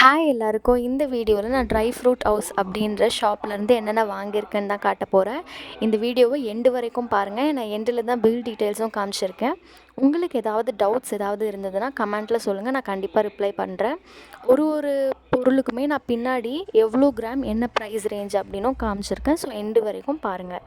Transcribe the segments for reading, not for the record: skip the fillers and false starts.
Hi எல்லாருக்கும். இந்த வீடியோவில் நான் ட்ரை ஃப்ரூட் ஹவுஸ் அப்படின்ற ஷாப்லேருந்து என்னென்ன வாங்கியிருக்கேன்னு தான் காட்ட போகிறேன். இந்த வீடியோவை எண்டு வரைக்கும் பாருங்கள். நான் எண்டில் தான் பில் டீட்டெயில்ஸும் காமிச்சிருக்கேன். உங்களுக்கு ஏதாவது டவுட்ஸ் ஏதாவது இருந்ததுன்னா கமெண்ட்டில் சொல்லுங்கள், நான் கண்டிப்பாக ரிப்ளை பண்ணுறேன். ஒரு பொருளுக்குமே நான் பின்னாடி எவ்வளோ கிராம் என்ன ப்ரைஸ் ரேஞ்ச் அப்படின்னும் காமிச்சிருக்கேன். ஸோ எண்டு வரைக்கும் பாருங்கள்.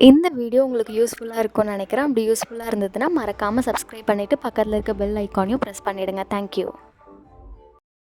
இந்த வீடியோ உங்களுக்கு யூஸ்ஃபுல்லாக இருக்கும்னு நினைக்கிறேன். அப்படி யூஸ்ஃபுல்லாக இருந்ததுன்னா மறக்காமல் சப்ஸ்கிரைப் பண்ணிவிட்டு பக்கத்தில் இருக்க பெல் ஐக்கானையும் ப்ரெஸ் பண்ணிவிடுங்க. தேங்க்யூ.